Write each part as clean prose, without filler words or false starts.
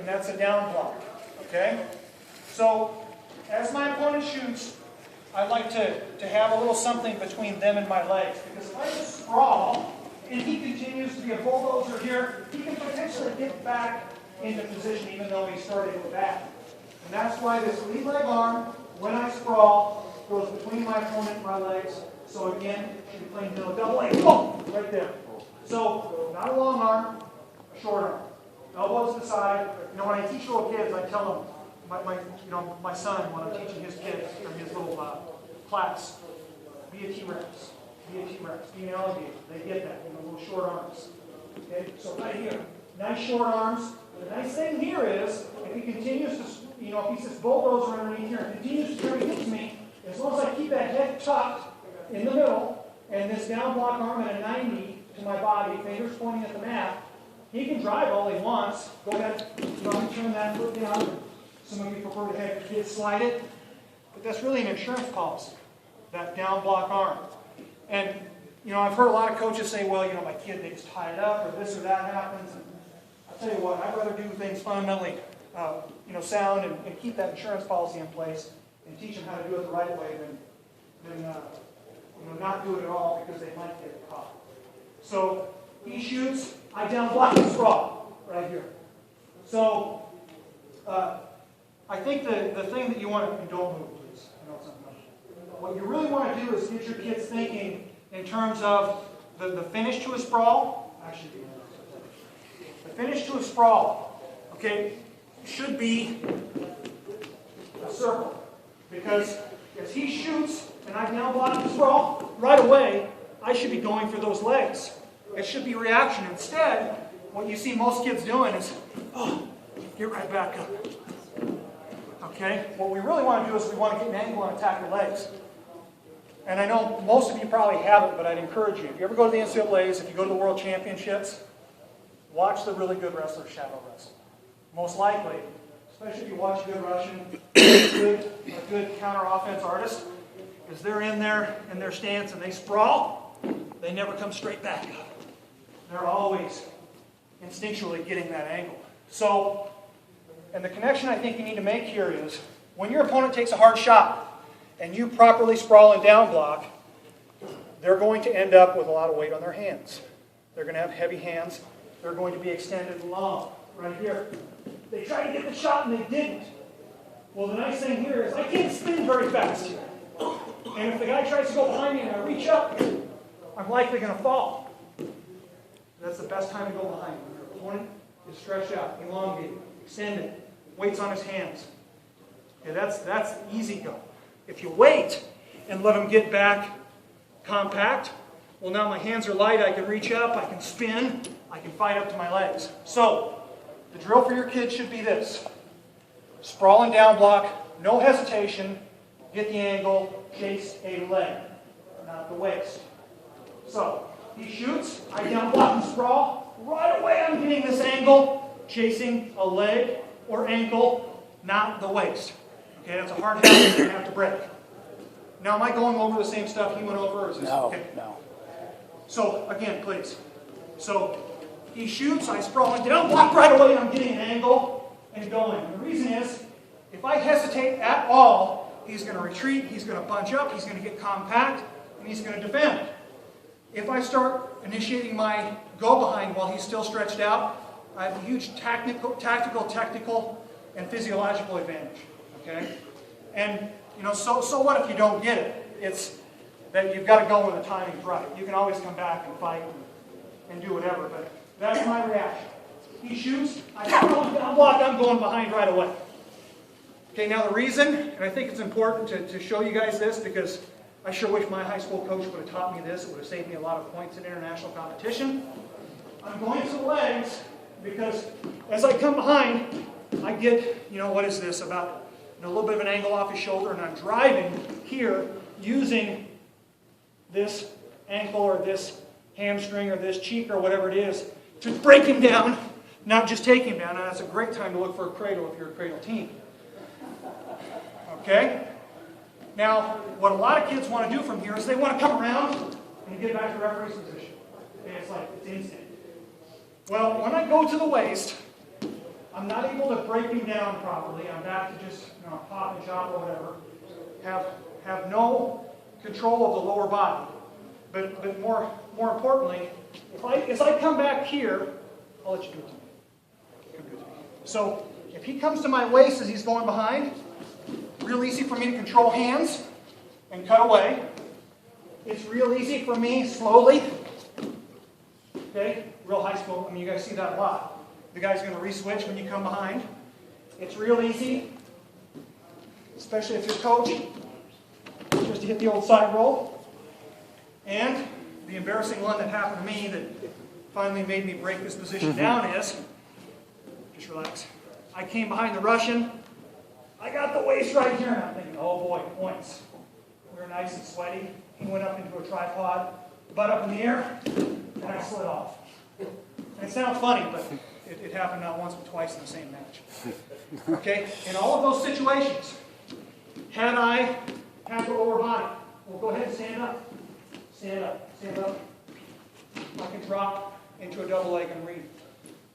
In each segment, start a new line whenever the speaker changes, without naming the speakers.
and that's a down block. Okay? So, as my opponent shoots, I like to have a little something between them and my legs. Because if I just sprawl, and he continues to be a bulldozer here, he can potentially get back into position even though he started with that. And that's why this lead leg arm, when I sprawl, goes between my opponent and my legs. So again, should be playing double leg, boom, right there. So, not a long arm, a short arm. Elbow to the side. You know, when I teach little kids, I tell them, my son, when I'm teaching his kids, or his little class, be a T-Rex, be a T-Rex, be an alligator. They get that, little short arms. Okay, so right here, nice short arms. The nice thing here is, if he continues to, if he's this bulldozer underneath here and continues to carry hits me, as long as I keep that head tucked in the middle, and this down block arm at a 90 to my body, fingers pointing at the mat, he can drive all he wants. Go ahead, turn that foot down. Some of you prefer to have your kids slide it, but that's really an insurance policy, that down block arm. And, I've heard a lot of coaches say, well, my kid gets tied up, or this or that happens. And I'll tell you what, I'd rather do things fundamentally, sound and keep that insurance policy in place and teach them how to do it the right way than not do it at all because they might get caught. So he shoots, I down block the sprawl right here. So I think the thing that you want to, and don't move, please. What you really want to do is get your kids thinking in terms of the finish to a sprawl. Actually, the finish to a sprawl, okay, should be a circle. Because as he shoots and I down block the sprawl, right away, I should be going for those legs. It should be reaction. Instead, what you see most kids doing is, get right back up. Okay? What we really want to do is we want to get an angle and attack your legs. And I know most of you probably haven't, but I'd encourage you. If you ever go to the NCAAs, if you go to the World Championships, watch the really good wrestlers shadow wrestle. Most likely, especially if you watch a good Russian, a good counter-offense artist, is they're in there in their stance and they sprawl, they never come straight back up. They're always instinctually getting that angle. So, and the connection I think you need to make here is, when your opponent takes a hard shot and you properly sprawl and down block, they're going to end up with a lot of weight on their hands. They're going to have heavy hands. They're going to be extended long, right here. They tried to get the shot and they didn't. Well, the nice thing here is I can't spin very fast here. And if the guy tries to go behind me and I reach up, I'm likely going to fall. That's the best time to go behind. When your opponent is stretched out, elongated, extended, weights on his hands. Okay, that's easy go. If you wait and let him get back compact, well, now my hands are light, I can reach up, I can spin, I can fight up to my legs. So, the drill for your kids should be this. Sprawl and down block, no hesitation, get the angle, chase a leg, not the waist. So, he shoots, I down block and sprawl, right away I'm getting this angle, chasing a leg or ankle, not the waist. Okay, that's a hard habit you're going to have to break. Now, am I going over the same stuff he went over? Or is this,
No,
okay?
no.
So, again, please. So, he shoots, I sprawl and down block right away, and I'm getting an angle and going. And the reason is, if I hesitate at all, he's going to retreat, he's going to bunch up, he's going to get compact, and he's going to defend. If I start initiating my go-behind while he's still stretched out, I have a huge tactical, technical, and physiological advantage. Okay? And, so what if you don't get it? It's that you've got to go when the timing's right. You can always come back and fight and do whatever, but that's my reaction. He shoots, I down block, I'm going behind right away. Okay, now the reason, and I think it's important to show you guys this because I sure wish my high school coach would have taught me this. It would have saved me a lot of points in international competition. I'm going to the legs because as I come behind, I get, what is this, about a little bit of an angle off his shoulder, and I'm driving here using this ankle or this hamstring or this cheek or whatever it is to break him down, not just take him down. And that's a great time to look for a cradle if you're a cradle team. Okay? Now, what a lot of kids want to do from here is they want to come around and get back to referee's position. Okay, it's instant. Well, when I go to the waist, I'm not able to break him down properly. I'm back to just pop and chop or whatever. Have no control of the lower body. But more importantly, as I come back here, I'll let you do it to me. Come do it to me. So if he comes to my waist as he's going behind, real easy for me to control hands and cut away. It's real easy for me slowly. Okay, real high school. I mean, you guys see that a lot. The guy's going to re-switch when you come behind. It's real easy, especially if you're coach, just to hit the old side roll. And the embarrassing one that happened to me that finally made me break this position down is, just relax. I came behind the Russian. I got the waist right here, and I'm thinking, oh boy, points. We were nice and sweaty. He went up into a tripod, butt up in the air, and I slid off. And it sounds funny, but it happened not once but twice in the same match. Okay? In all of those situations, had I had the lower body, well, go ahead and stand up. Stand up. Stand up. I can drop into a double leg and read.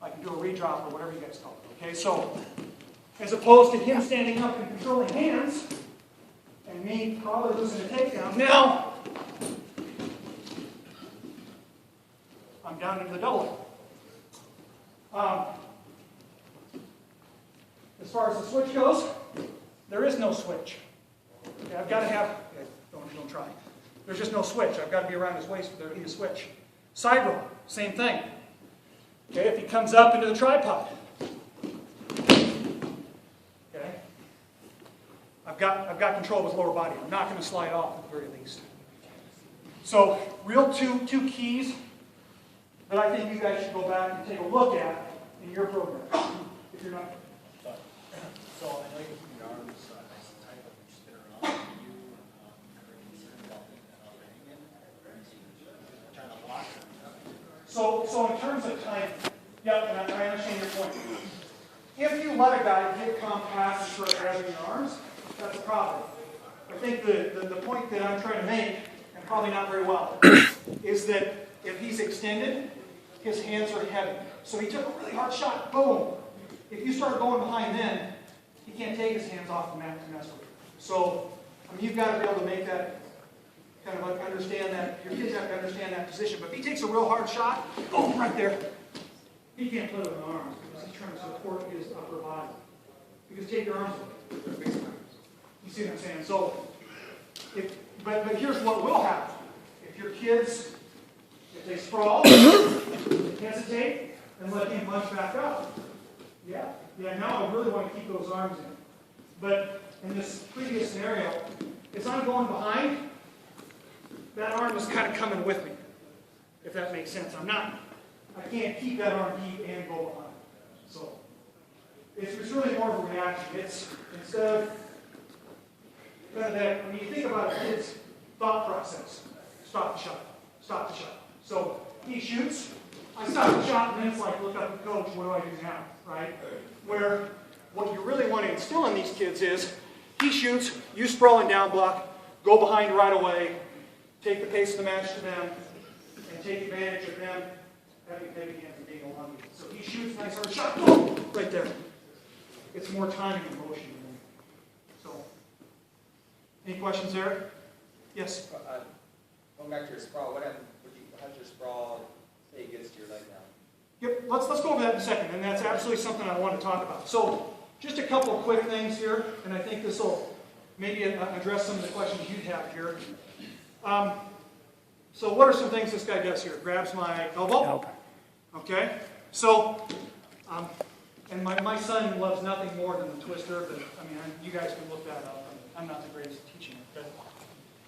I can do a redrop or whatever you guys call it. Okay? So, as opposed to him standing up and controlling hands, and me probably losing a takedown, now I'm down into the double leg. As far as the switch goes, there is no switch. Okay, I've got to have, don't try. There's just no switch. I've got to be around his waist for there to be a switch. Side roll, same thing. Okay, if he comes up into the tripod, okay, I've got control of his lower body. I'm not going to slide off at the very least. So, real two keys that I think you guys should go back and take a look at in your program. If you're not.
So I know you put your arms nice and tight, but you spin around. You are concerned about hanging, or trying to lock it.
So in terms of time, yeah, and I understand your point. If you let a guy get compact and start grabbing your arms, that's a problem. I think the point that I'm trying to make, and probably not very well, is that if he's extended, his hands are heavy. So he took a really hard shot, boom. If you start going behind then, he can't take his hands off the mat to mess with you. So, I mean, you've got to be able to make that, kind of understand that, your kids have to understand that position. But if he takes a real hard shot, boom, right there, he can't play with the arms because he's trying to support his upper body. Because take your arms away. You see what I'm saying? So, but here's what will happen. If your kids, if they sprawl, hesitate, and let him punch back up. Yeah, now I really want to keep those arms in. But in this previous scenario, as I'm going behind, that arm is kind of coming with me, if that makes sense. I can't keep that arm deep and go behind. So, it's really more of a reaction. It's, instead of kind of that, when you think about a kid's thought process, stop the shot, stop the shot. So, he shoots, I stop the shot, and then it's like, look up at the coach, what do I do now, right? Where what you really want to instill in these kids is, he shoots, you sprawl and down block, go behind right away, take the pace of the match to them, and take advantage of them having heavy hands and being along you. So he shoots, nice hard shot, boom, right there. It's more timing and motion. So, any questions there? Yes?
Going back to your sprawl, how's your sprawl say it gets to your leg now?
Yep, let's go over that in a second, and that's absolutely something I want to talk about. So, just a couple of quick things here, and I think this will maybe address some of the questions you have here. So what are some things this guy does here? Grabs my elbow. Okay, so, and my son loves nothing more than the twister, but I mean, you guys can look that up. I'm not the greatest at teaching it, but it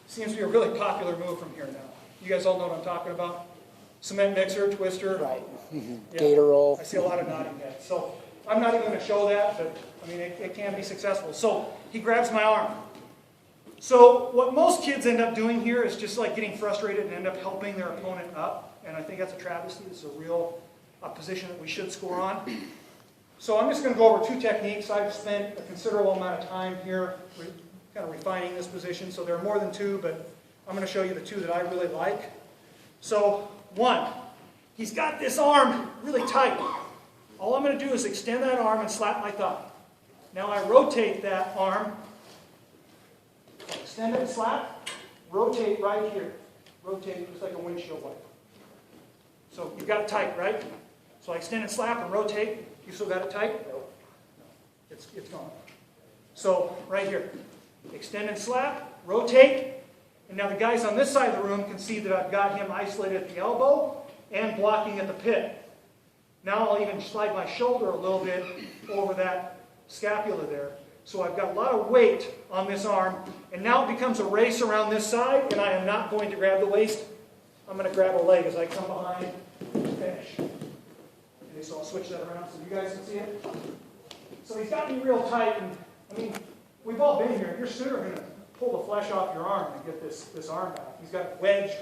seems to be a really popular move from here now. You guys all know what I'm talking about? Cement mixer, twister.
Right.
Yeah.
Gator roll.
I see a lot of nodding heads. So I'm not even going to show that, but I mean, it can be successful. So he grabs my arm. So what most kids end up doing here is just like getting frustrated and end up helping their opponent up. And I think that's a travesty. It's a real position that we should score on. So I'm just going to go over two techniques. I've spent a considerable amount of time here kind of refining this position. So there are more than two, but I'm going to show you the two that I really like. So one, he's got this arm really tight. All I'm going to do is extend that arm and slap my thigh. Now I rotate that arm, extend it and slap, rotate right here. Rotate just like a windshield wiper. So you've got it tight, right? So I extend and slap and rotate. You still got it tight? No. It's gone. So right here, extend and slap, rotate. And now the guys on this side of the room can see that I've got him isolated at the elbow and blocking at the pit. Now I'll even slide my shoulder a little bit over that scapula there. So I've got a lot of weight on this arm. And now it becomes a race around this side, and I am not going to grab the waist. I'm going to grab a leg as I come behind and finish. Okay, so I'll switch that around so you guys can see it. So he's got me real tight, and I mean, we've all been here. You're sooner going to pull the flesh off your arm and get this arm back. He's got it wedged